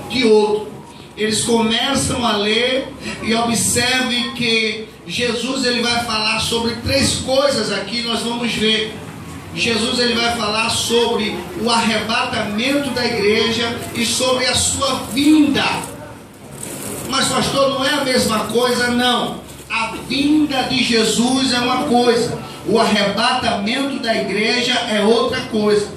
de outro. Eles começam a ler e observem que Jesus ele vai falar sobre 3 coisas aqui, nós vamos ver. Jesus ele vai falar sobre o arrebatamento da igreja e sobre a sua vinda. Mas pastor, não é a mesma coisa? Não. A vinda de Jesus é uma coisa, o arrebatamento da igreja é outra coisa.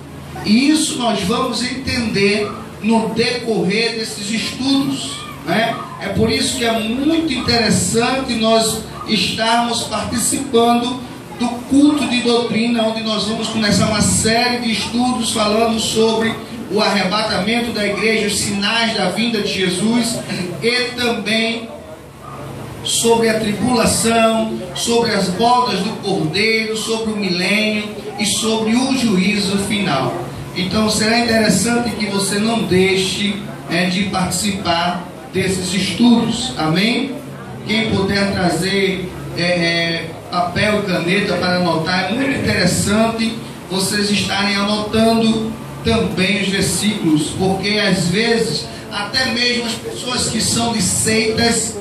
E isso nós vamos entender no decorrer desses estudos, né? É por isso que é muito interessante nós estarmos participando do culto de doutrina, onde nós vamos começar uma série de estudos falando sobre o arrebatamento da igreja, os sinais da vinda de Jesus, e também sobre a tribulação, sobre as bodas do Cordeiro, sobre o milênio e sobre o juízo final. Então será interessante que você não deixe de participar desses estudos, amém? Quem puder trazer papel e caneta para anotar, é muito interessante vocês estarem anotando também os versículos, porque às vezes até mesmo as pessoas que são de seitas,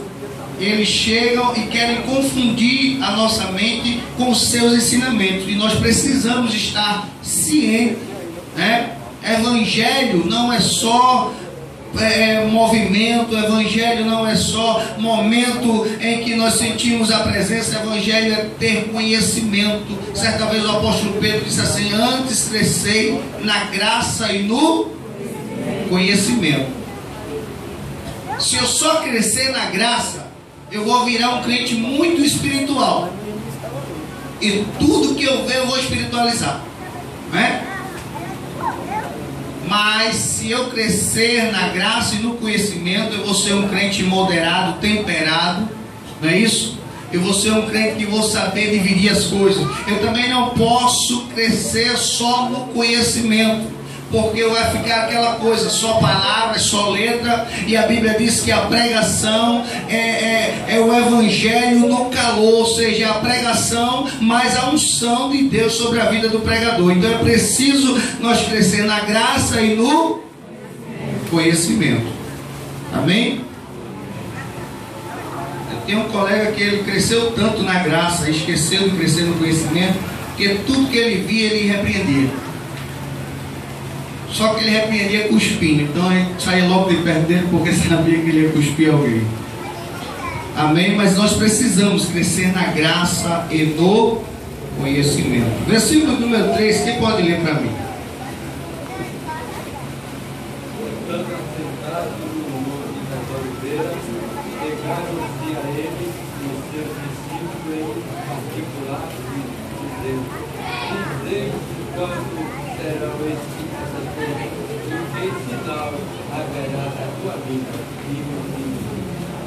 eles chegam e querem confundir a nossa mente com os seus ensinamentos, e nós precisamos estar cientes, né? Evangelho não é só movimento, evangelho não é só momento em que nós sentimos a presença, evangelho é ter conhecimento. Certa vez o apóstolo Pedro disse assim: antes crescei na graça e no conhecimento. Se eu só crescer na graça, eu vou virar um crente muito espiritual, e tudo que eu ver eu vou espiritualizar, né? Mas se eu crescer na graça e no conhecimento, eu vou ser um crente moderado, temperado, não é isso? Eu vou ser um crente que vou saber dividir as coisas. Eu também não posso crescer só no conhecimento, porque vai ficar aquela coisa, só palavras, só letra, e a Bíblia diz que a pregação é o evangelho no calor, ou seja, a pregação mais a unção de Deus sobre a vida do pregador. Então é preciso nós crescer na graça e no conhecimento, amém? Eu tenho um colega que ele cresceu tanto na graça, esqueceu de crescer no conhecimento, que tudo que ele via, ele repreendia. Só que ele repreendia cuspindo, então a gente saía logo de perto dele, porque sabia que ele ia cuspir alguém. Amém? Mas nós precisamos crescer na graça e no conhecimento. Versículo número 3, quem pode ler para mim?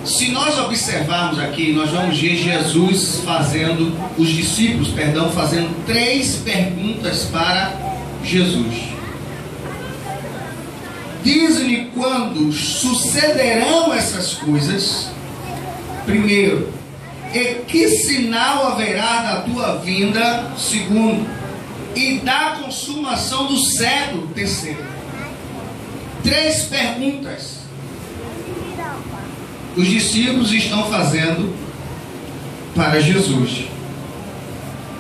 Se nós observarmos aqui, nós vamos ver Jesus fazendo, os discípulos, fazendo 3 perguntas para Jesus. Diz-lhe quando sucederão essas coisas. Primeiro, e que sinal haverá da tua vinda? Segundo, e da consumação do século? Terceiro. 3 perguntas os discípulos estão fazendo para Jesus,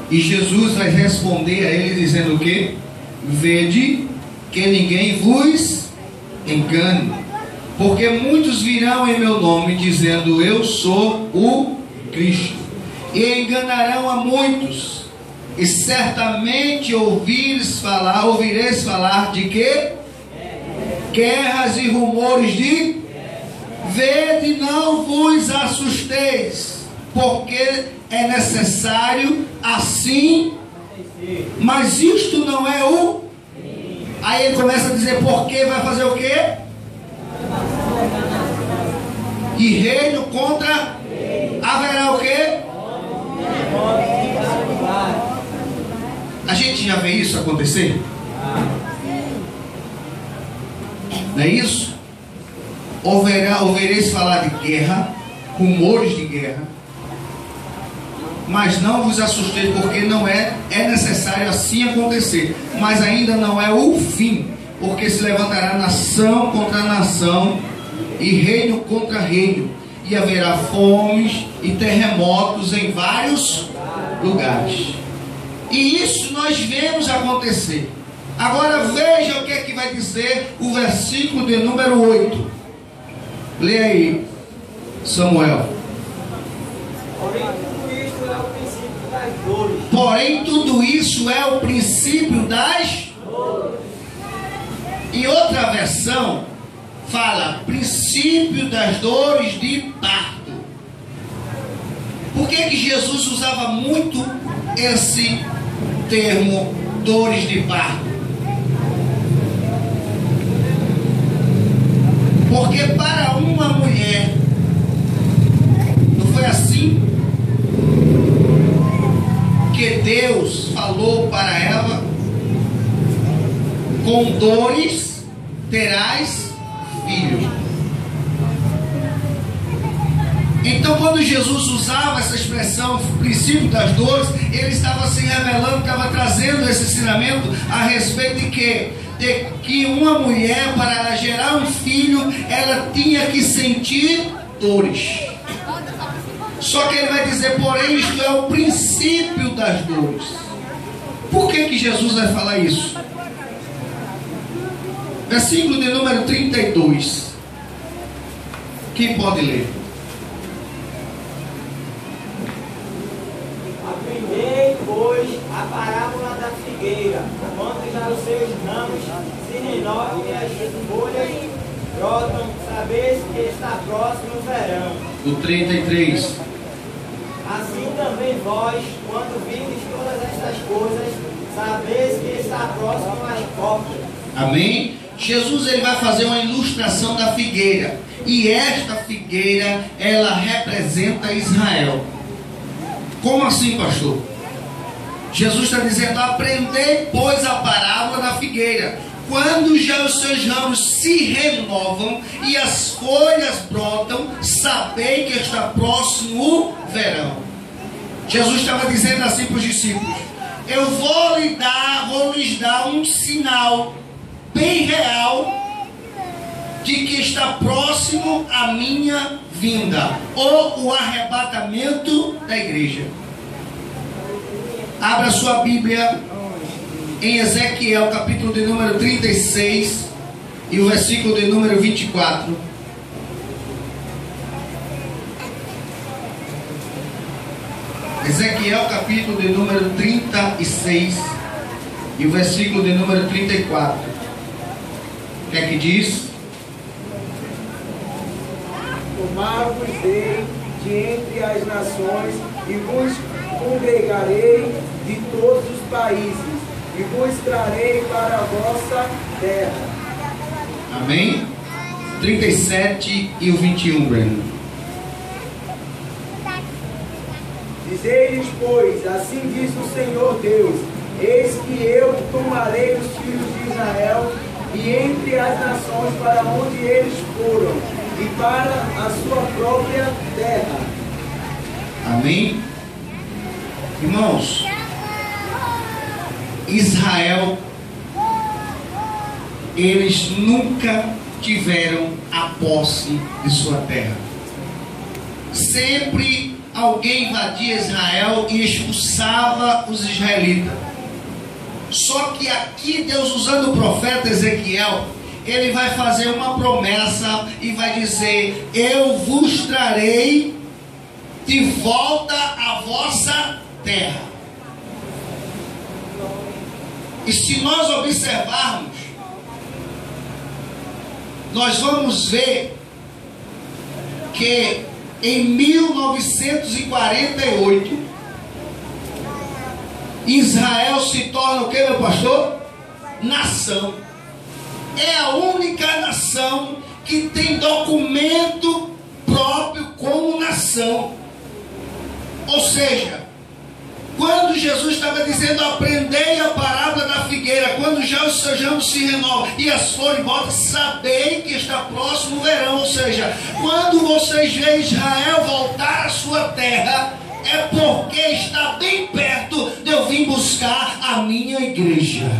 e Jesus vai responder a ele dizendo o quê? Vede que ninguém vos engane, porque muitos virão em meu nome dizendo eu sou o Cristo, e enganarão a muitos. E certamente ouvireis falar de quê? Guerras e rumores de... Vede, não vos assusteis, porque é necessário assim, mas isto não é o... Aí ele começa a dizer porque vai fazer o quê? E reino contra... Haverá o quê? A gente já vê isso acontecer? Não é isso? Ouvireis falar de guerra, rumores de guerra, mas não vos assusteis, porque não é necessário assim acontecer, mas ainda não é o fim, porque se levantará nação contra nação e reino contra reino, e haverá fomes e terremotos em vários lugares. E isso nós vemos acontecer. Agora veja o que é que vai dizer o versículo de número 8. Leia aí, Samuel. Porém tudo isso é o princípio das dores. E outra versão fala princípio das dores de parto. Por que que Jesus usava muito esse termo, dores de parto? Porque para uma mulher, não foi assim que Deus falou para ela: com dores terás filho. Então, quando Jesus usava essa expressão, princípio das dores, ele estava se revelando, estava trazendo esse ensinamento a respeito de que uma mulher, para ela gerar um filho, ela tinha que sentir dores. Só que ele vai dizer, porém, isto é o princípio das dores. Por que que Jesus vai falar isso? Versículo de número 32. Quem pode ler? Aprendei, pois, a parábola da figueira, quando já os seus ramos se renovam e as folhas brotam, sabeis que está próximo o verão. O 33. Assim também vós, quando vides todas estas coisas, sabeis que está próximo às portas. Amém? Jesus ele vai fazer uma ilustração da figueira. E esta figueira, ela representa Israel. Como assim, pastor? Jesus está dizendo, aprendei, pois, a parábola da figueira. Quando já os seus ramos se renovam e as folhas brotam, sabei que está próximo o verão. Jesus estava dizendo assim para os discípulos: eu vou lhes dar um sinal bem real de que está próximo a minha vinda, ou o arrebatamento da igreja. Abra sua Bíblia em Ezequiel, capítulo de número 36 e o versículo de número 24. Ezequiel, capítulo de número 36 e o versículo de número 34. O que é que diz? Tomar-vos-ei de entre as nações e vos congregarei de todos os países e vos trarei para a vossa terra. Amém? 37 e o 21, Breno. Dizei-lhes, pois, assim diz o Senhor Deus: eis que eu tomarei os filhos de Israel e entre as nações para onde eles foram, e para a sua própria terra. Amém? Irmãos, Israel, eles nunca tiveram a posse de sua terra. Sempre alguém invadia Israel e expulsava os israelitas. Só que aqui Deus, usando o profeta Ezequiel, ele vai fazer uma promessa e vai dizer: eu vos trarei de volta à vossa terra. E se nós observarmos, nós vamos ver que em 1948 Israel se torna o que, meu pastor? Nação. É a única nação que tem documento próprio como nação. Ou seja, quando Jesus estava dizendo, aprendei a parábola da figueira, quando já os seus ramos se renovam e as flores voltam, sabei que está próximo o verão. Ou seja, quando vocês veem Israel voltar à sua terra, é porque está bem perto de eu vir buscar a minha igreja.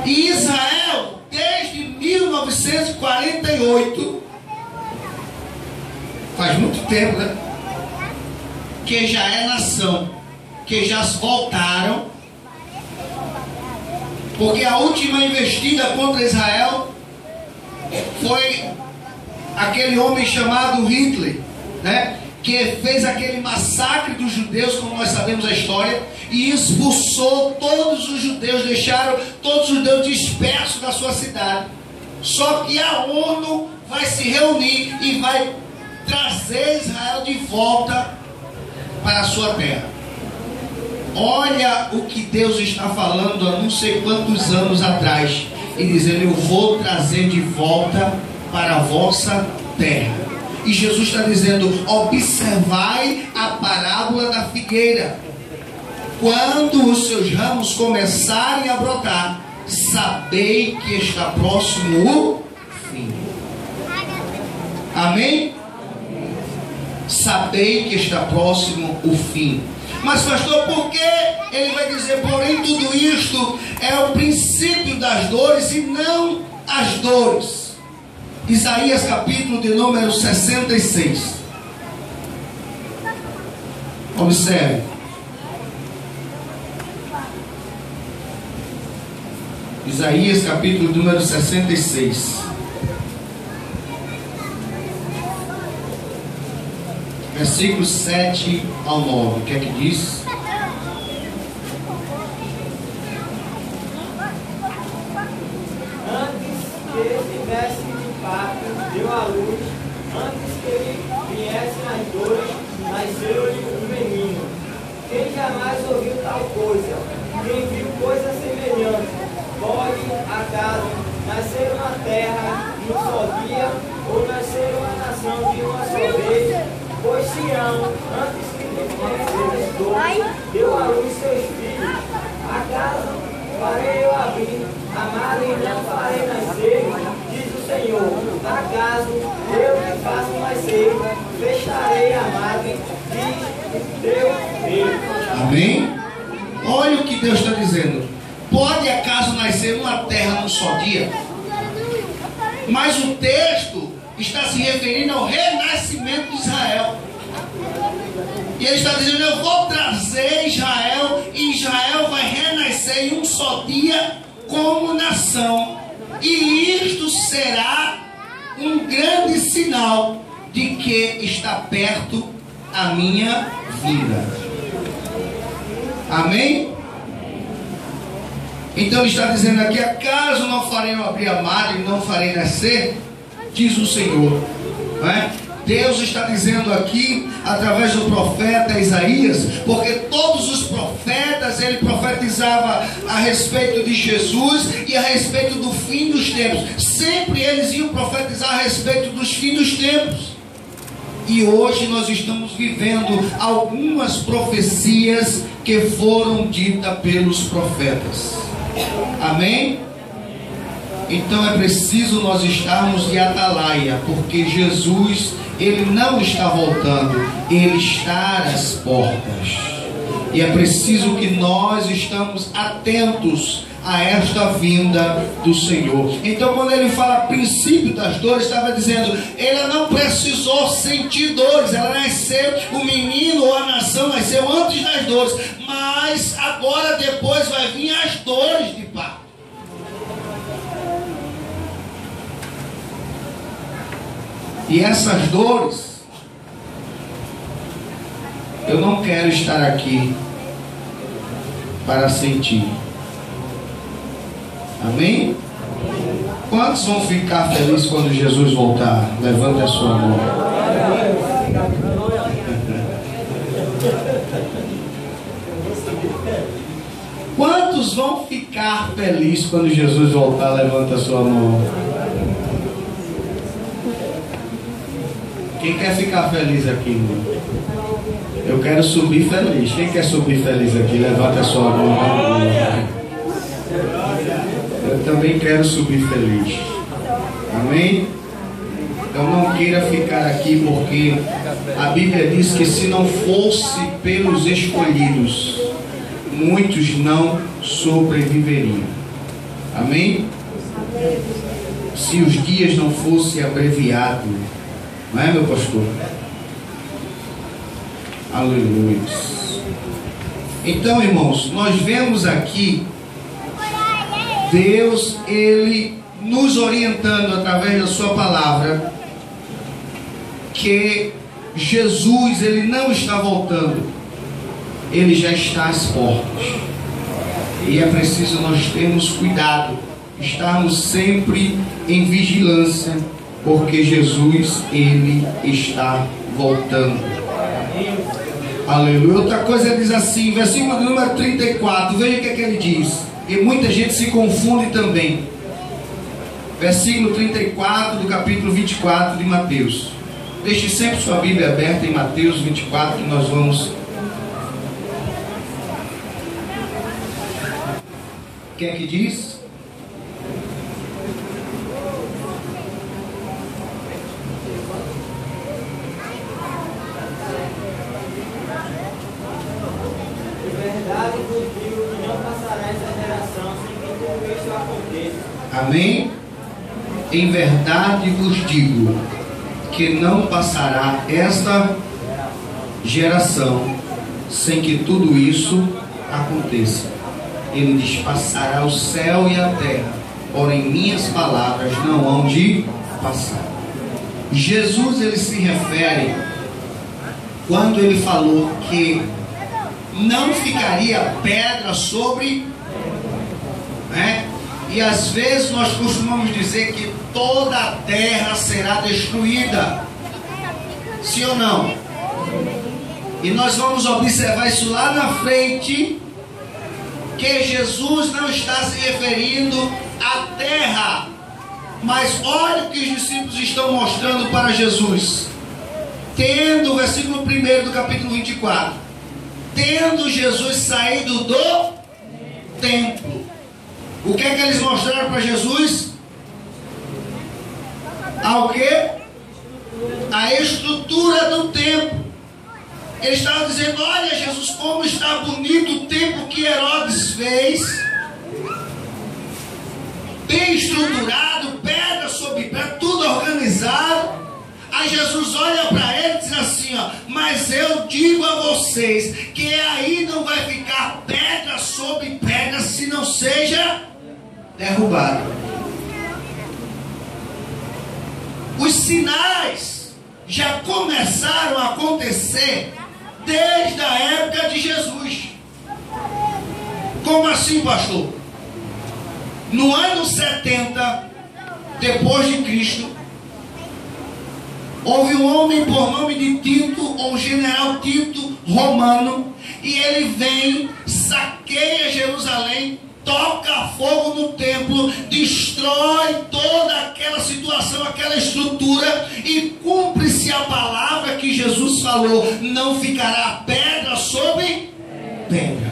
E Israel, desde 1948, faz muito tempo, né? Que já é nação, que já voltaram, porque a última investida contra Israel foi aquele homem chamado Hitler, né? Que fez aquele massacre dos judeus, como nós sabemos a história, e expulsou todos os judeus, deixaram todos os judeus dispersos da sua cidade. Só que a ONU vai se reunir e vai trazer Israel de volta para a sua terra. Olha o que Deus está falando há não sei quantos anos atrás, e dizendo: eu vou trazer de volta para a vossa terra. E Jesus está dizendo: observai a parábola da figueira. Quando os seus ramos começarem a brotar, sabei que está próximo o fim. Amém? Sabei que está próximo o fim. Mas pastor, por que ele vai dizer: porém tudo isto é o princípio das dores e não as dores? Isaías capítulo de número 66. Observe. Isaías capítulo de número 66. Versículos 7 ao 9. O que é que diz? Antes que ele tivesse de parto, deu à luz. Antes que ele viesse nas dores, nasceu-lhe um menino. Quem jamais ouviu tal coisa? Quem viu coisa semelhante? Pode, acaso, nascer uma terra de um só dia, ou nascer uma nação de uma só vez? Pois Sião, antes que tivesse dores, deu à luz seus filhos. Acaso farei eu abrir a madre e não farei nascer, diz o Senhor. Acaso eu que faço nascer, fecharei a madre, diz Deus. Amém? Olha o que Deus está dizendo. Pode acaso nascer uma terra num só dia? Mas o texto está se referindo ao renascimento de Israel. E ele está dizendo: eu vou trazer Israel, e Israel vai renascer em um só dia como nação. E isto será um grande sinal de que está perto a minha vinda. Amém? Então ele está dizendo aqui: acaso não farei eu abrir a madre e não farei nascer? Diz o Senhor. Não é? Deus está dizendo aqui através do profeta Isaías, porque todos os profetas, ele profetizava a respeito de Jesus e a respeito do fim dos tempos. Sempre eles iam profetizar a respeito dos fins dos tempos. E hoje nós estamos vivendo algumas profecias que foram ditas pelos profetas. Amém? Então é preciso nós estarmos de atalaia, porque Jesus, ele não está voltando, ele está às portas. E é preciso que nós estamos atentos a esta vinda do Senhor. Então quando ele fala princípio das dores, estava dizendo, ela não precisou sentir dores, ela nasceu, o menino ou a nação nasceu antes das dores, mas agora depois vai vir as dores de parto. E essas dores, eu não quero estar aqui para sentir. Amém? Quantos vão ficar felizes quando Jesus voltar? Levante a sua mão. Quantos vão ficar felizes quando Jesus voltar? Levante a sua mão. Quem quer ficar feliz aqui, irmão? Eu quero subir feliz. Quem quer subir feliz aqui? Levanta a sua mão. Eu também quero subir feliz. Amém? Eu não queira ficar aqui, porque a Bíblia diz que se não fosse pelos escolhidos, muitos não sobreviveriam. Amém? se os dias não fossem abreviados. Não é, meu pastor? Aleluia. Então, irmãos, nós vemos aqui Deus, Ele nos orientando através da sua palavra, que Jesus, Ele não está voltando, Ele já está às portas. E é preciso nós termos cuidado, estarmos sempre em vigilância, porque Jesus, Ele está voltando. Aleluia. Outra coisa diz assim, versículo número 34, veja o que é que ele diz, e muita gente se confunde também. Versículo 34 do capítulo 24 de Mateus. Deixe sempre sua Bíblia aberta em Mateus 24, que nós vamos... O que é que diz? Verdade vos digo que não passará essa geração sem que tudo isso aconteça. Amém? Em verdade vos digo que não passará esta geração sem que tudo isso aconteça. Ele diz: passará o céu e a terra, porém minhas palavras não hão de passar. Jesus, ele se refere, quando ele falou que não ficaria pedra sobre, né? E às vezes nós costumamos dizer que toda a terra será destruída, sim ou não? E nós vamos observar isso lá na frente, que Jesus não está se referindo à terra, mas olha o que os discípulos estão mostrando para Jesus. Tendo, o versículo 1 do capítulo 24, tendo Jesus saído do templo, o que é que eles mostraram para Jesus? Ao quê? A estrutura do templo. Eles estavam dizendo: olha, Jesus, como está bonito o templo que Herodes fez, bem estruturado, pedra sobre pedra, tudo organizado. Aí Jesus olha para ele e diz assim, ó: mas eu digo a vocês que aí não vai ficar pedra sobre pedra se não seja derrubado. Os sinais já começaram a acontecer desde a época de Jesus. Como assim, pastor? No ano 70 depois de Cristo, houve um homem por nome de Tito, ou general Tito romano, e ele vem, saqueia Jerusalém, toca fogo no templo, destrói toda aquela situação, aquela estrutura, e cumpre-se a palavra que Jesus falou: não ficará pedra sobre pedra.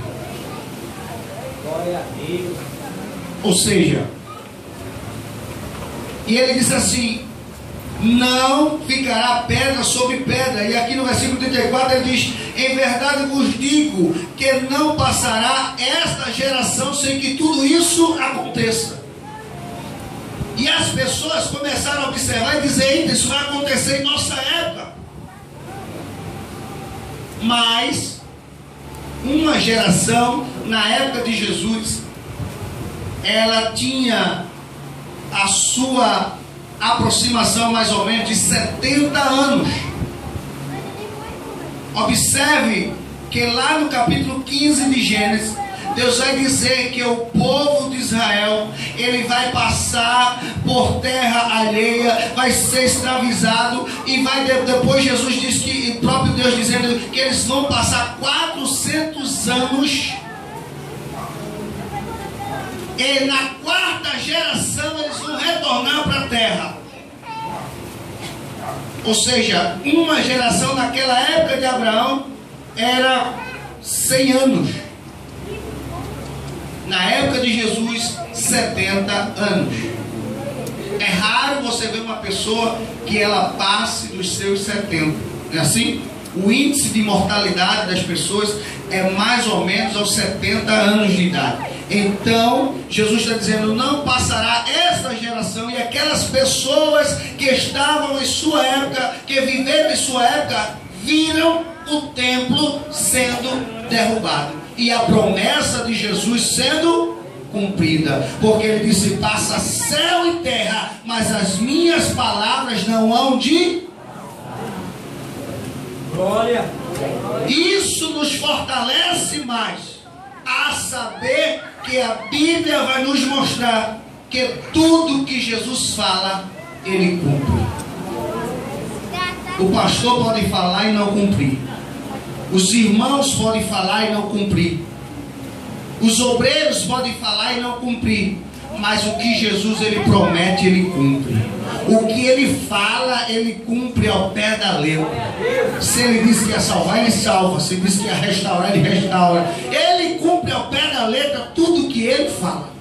Glória a Deus. Ou seja, e ele diz assim: não ficará pedra sobre pedra. E aqui no versículo 34 ele diz: em verdade vos digo que não passará esta geração sem que tudo isso aconteça. E as pessoas começaram a observar e dizer: eita, isso vai acontecer em nossa época. Mas uma geração, na época de Jesus, ela tinha a sua aproximação mais ou menos de 70 anos. Observe que lá no capítulo 15 de Gênesis, Deus vai dizer que o povo de Israel, ele vai passar por terra alheia, vai ser escravizado, e vai depois Jesus diz que, o próprio Deus dizendo que eles vão passar 400 anos, e na quarta geração eles vão retornar para a terra. Ou seja, uma geração naquela época de Abraão era 100 anos. Na época de Jesus, 70 anos. É raro você ver uma pessoa que ela passe dos seus 70. Não é assim? O índice de mortalidade das pessoas é mais ou menos aos 70 anos de idade. Então, Jesus está dizendo: não passará esta geração salvação. E aquelas pessoas que estavam em sua época, que viveram em sua época, viram o templo sendo derrubado e a promessa de Jesus sendo cumprida, porque ele disse: passa céu e terra, mas as minhas palavras não hão de... Glória. Isso nos fortalece mais a saber que a Bíblia vai nos mostrar que tudo que Jesus fala, ele cumpre. O pastor pode falar e não cumprir. Os irmãos podem falar e não cumprir. Os obreiros podem falar e não cumprir. Mas o que Jesus ele promete, ele cumpre. O que ele fala, ele cumpre ao pé da letra. Se ele disse que ia salvar, ele salva. Se ele disse que ia restaurar, ele restaura. Ele cumpre ao pé da letra tudo o que ele fala.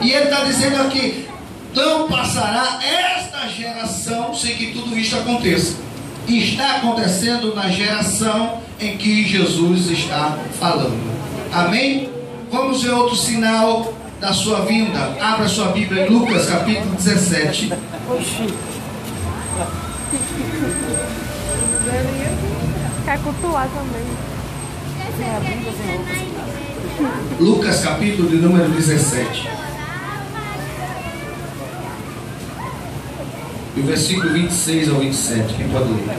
E ele está dizendo aqui: não passará esta geração sem que tudo isso aconteça. E está acontecendo na geração em que Jesus está falando. Amém? Vamos ver outro sinal da sua vinda. Abra sua Bíblia em Lucas capítulo 17. Quer cultuar também. Lucas capítulo de número 17. E o versículo 26 ao 27. Quem pode ler?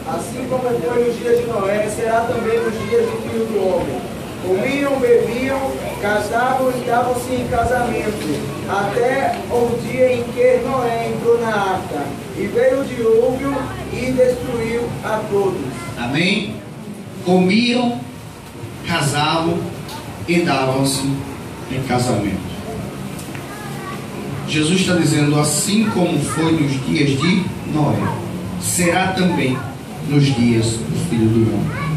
Assim como foi nos dias de Noé, será também nos dias do Filho do Homem. Comiam, bebiam, casavam e davam-se em casamento, até o dia em que Noé entrou na arca, e veio o dilúvio e destruiu a todos. Amém? Comiam, casavam e davam-se em casamento. Jesus está dizendo: assim como foi nos dias de Noé, será também nos dias do Filho do Homem.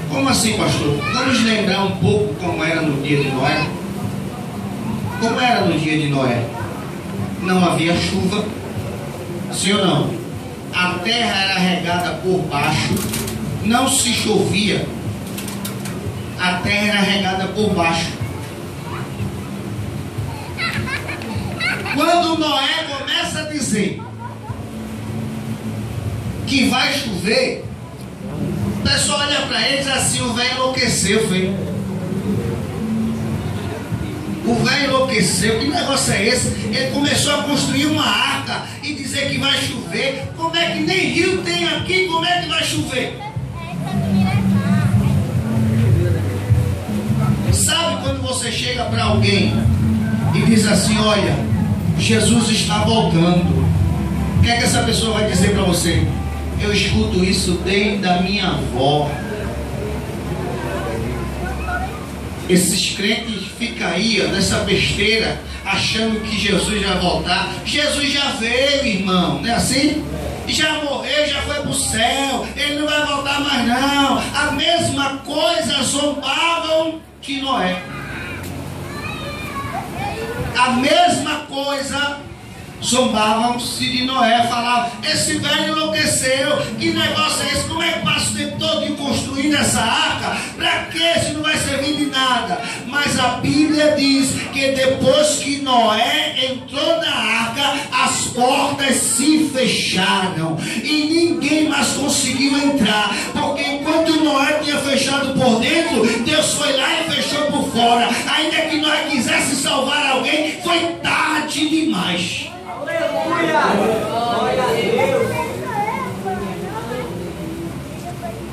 Como assim, pastor? Vamos lembrar um pouco como era no dia de Noé. Como era no dia de Noé? Não havia chuva, sim ou não? A terra era regada por baixo, não se chovia, a terra era regada por baixo. Quando Noé começa a dizer que vai chover, o pessoal olha para ele e diz assim: o velho enlouqueceu, velho. O velho enlouqueceu, que negócio é esse? Ele começou a construir uma arca e dizer que vai chover. Como é que nem rio tem aqui? Como é que vai chover? Sabe quando você chega para alguém e diz assim: olha, Jesus está voltando, o que é que essa pessoa vai dizer para você? Eu escuto isso desde a minha avó. Esses crentes ficam aí nessa besteira, achando que Jesus vai voltar. Jesus já veio, irmão, não é assim? Já morreu, já foi para o céu, ele não vai voltar mais não. A mesma coisa zombavam de Noé. A mesma coisa zombavam-se de Noé, falavam: esse velho enlouqueceu, que negócio é esse? Como é que passa o tempo todo construindo essa arca? Para que se não vai servir de nada? Mas a Bíblia diz que depois que Noé entrou na arca, as portas se fecharam e ninguém mais conseguiu entrar, porque enquanto Noé tinha fechado por dentro, Deus foi lá e fechou por fora. Ainda que Noé quisesse salvar alguém, foi tarde demais. Aleluia! Glória a Deus!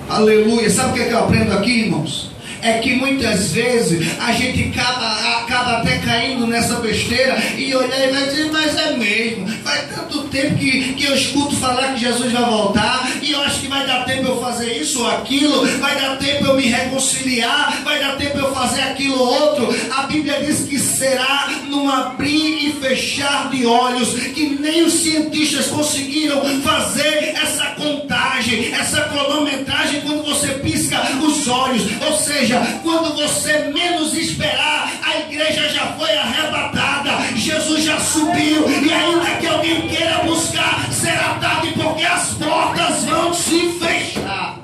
Aleluia! Sabe o que é que eu aprendo aqui, irmãos? É que muitas vezes a gente acaba até caindo nessa besteira e olhar e vai dizer: mas é mesmo, faz tanto tempo que eu escuto falar que Jesus vai voltar, e eu acho que vai dar tempo eu fazer isso ou aquilo, vai dar tempo eu me reconciliar, vai dar tempo eu fazer aquilo ou outro. A Bíblia diz que será num abrir e fechar de olhos, que nem os cientistas conseguiram fazer essa contagem, essa cronometragem quando você pisca os olhos. Ou seja, quando você menos esperar, a igreja já foi arrebatada, Jesus já subiu, e ainda que alguém queira buscar, será tarde, porque as portas vão se fechar.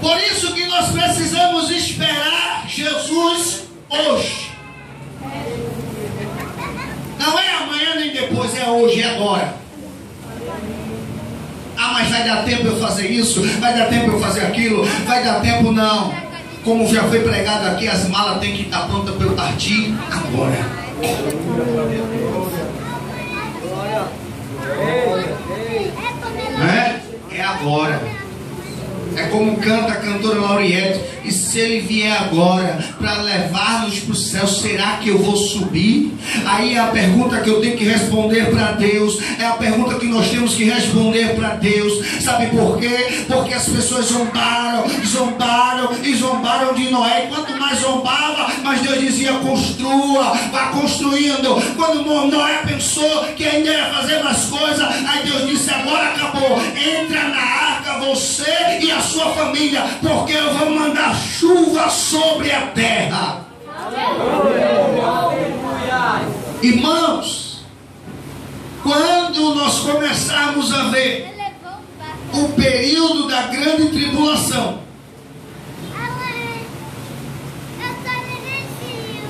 Por isso que nós precisamos esperar Jesus hoje. Não é amanhã nem depois, é hoje, é agora. Ah, mas vai dar tempo eu fazer isso? Vai dar tempo eu fazer aquilo? Vai dar tempo não. Como já foi pregado aqui, as malas têm que estar prontas para eu partir agora. É agora. É como canta a cantora Lauriette. E se ele vier agora para levar-nos para o céu, será que eu vou subir? Aí é a pergunta que eu tenho que responder para Deus. É a pergunta que nós temos que responder para Deus. Sabe por quê? Porque as pessoas zombaram de Noé. E quanto mais zombava, mais Deus dizia: construa, vá construindo. Quando Noé pensou que ainda ia fazer mais coisas, aí Deus disse: agora acabou, entra na arca você e a sua família, porque eu vou mandar chuva sobre a terra. Irmãos, quando nós começarmos a ver o período da grande tribulação,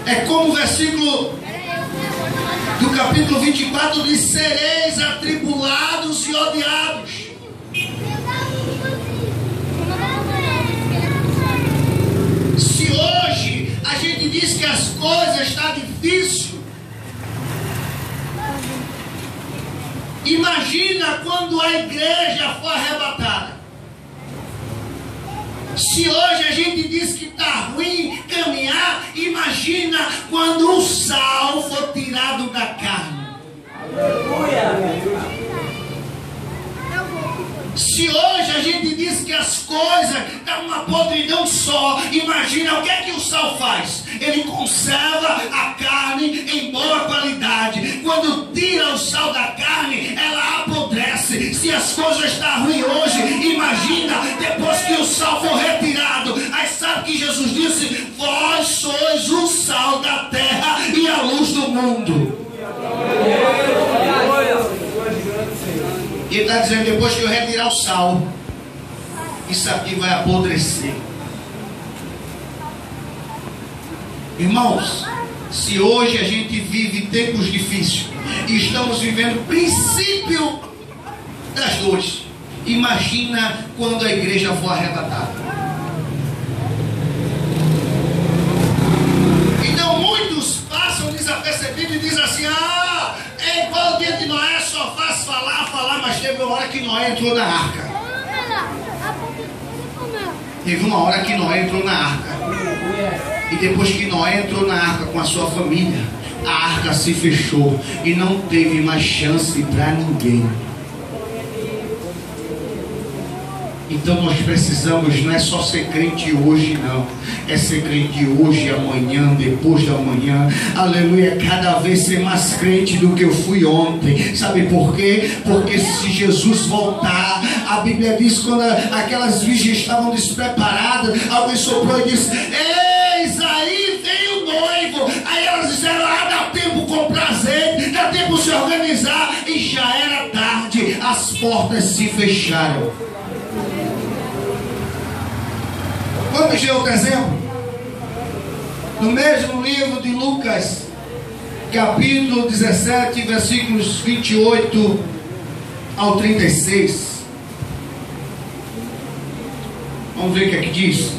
é como o versículo do capítulo 24 diz: sereis atribulados e odiados. Se hoje a gente diz que as coisas estão difíceis, imagina quando a igreja for arrebatada. Se hoje a gente diz que está ruim caminhar, imagina quando o sal for tirado da carne. Se hoje a gente diz que as coisas estão uma podridão só, imagina o que é que o sal faz. Ele conserva a carne em boa qualidade. Quando tira o sal da carne, ela apodrece. Se as coisas estão ruins hoje, imagina depois que o sal for retirado. Aí sabe que Jesus disse: vós sois o sal da terra e a luz do mundo. E ele está dizendo: depois que eu retirar o sal, isso aqui vai apodrecer. Irmãos, se hoje a gente vive tempos difíceis e estamos vivendo o princípio das dores, imagina quando a igreja for arrebatada. Então muitos passam desapercebidos e dizem assim: ah, é igual o dia de Noé, só faz falar, mas teve uma hora que Noé entrou na arca. Teve uma hora que Noé entrou na arca. E depois que Noé entrou na arca com a sua família, a arca se fechou e não teve mais chance para ninguém. Então nós precisamos, não é só ser crente hoje, não. É ser crente hoje, amanhã, depois da manhã. Aleluia, cada vez ser mais crente do que eu fui ontem. Sabe por quê? Porque se Jesus voltar, a Bíblia diz, quando aquelas virgens estavam despreparadas, alguém soprou e disse: eis aí vem o noivo. Aí elas disseram: ah, dá tempo comprar azeite, dá tempo se organizar. E já era tarde, as portas se fecharam. Vamos ver outro exemplo. No mesmo livro de Lucas, capítulo 17, versículos 28 ao 36. Vamos ver o que é que diz.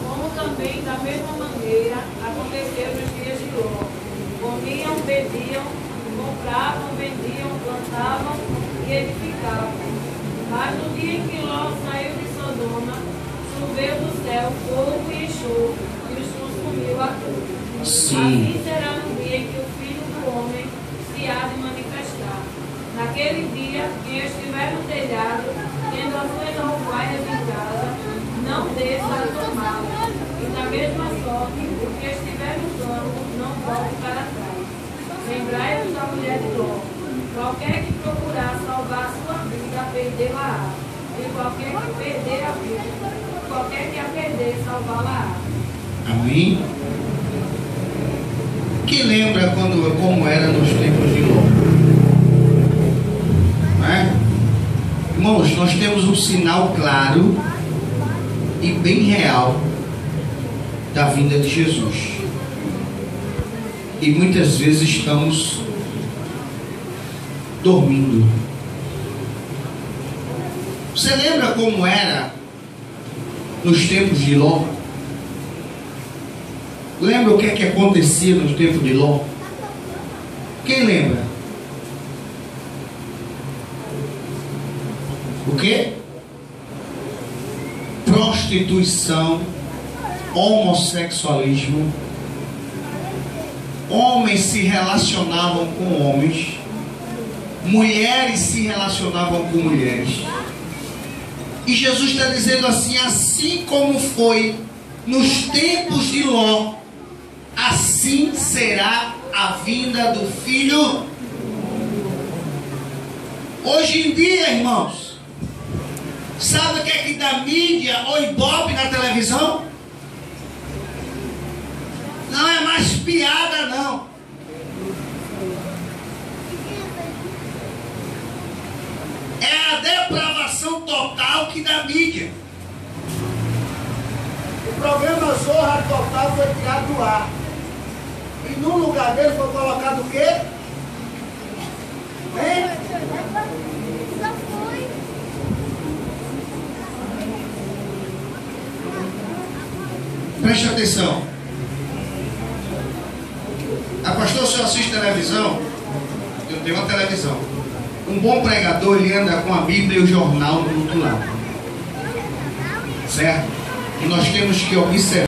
Como também, da mesma maneira, aconteceu nos dias de Ló. Comiam, bebiam, compravam, vendiam, plantavam e edificavam. Mas no dia em que Ló saiu de Sodoma, choveu do céu fogo e enxofre, e os consumiu a todos. Assim será no dia em que o Filho do Homem se há de manifestar. Naquele dia, quem estiver no telhado, tendo as suas alfaias em casa, não desça a tomá-las. E da mesma sorte, o que estiver no campo, não volte para trás. Lembrai-vos da mulher de Ló. Qualquer que procurar salvar sua vida, perdeu-a. E qualquer que perder a vida, qualquer que a perder, salvá-la. Amém? Quem lembra como era nos tempos de Ló? Não é? Irmãos, nós temos um sinal claro e bem real da vinda de Jesus. E muitas vezes estamos dormindo. Você lembra como era nos tempos de Ló? Lembra o que é que acontecia nos tempos de Ló? Quem lembra? O quê? Prostituição, homossexualismo. Homens se relacionavam com homens, mulheres se relacionavam com mulheres. E Jesus está dizendo assim: assim como foi nos tempos de Ló, assim será a vinda do Filho. Hoje em dia, irmãos, sabe o que é que dá mídia ou ibope na televisão? Não é mais piada, não. É a depravação total que dá mídia. O programa Zorra Total foi tirado do ar. E no lugar dele foi colocado o quê? Hein? Preste atenção. Pastor, o senhor assiste televisão? Eu tenho uma televisão. Um bom pregador, ele anda com a Bíblia e o jornal do outro lado. Certo? E nós temos que observar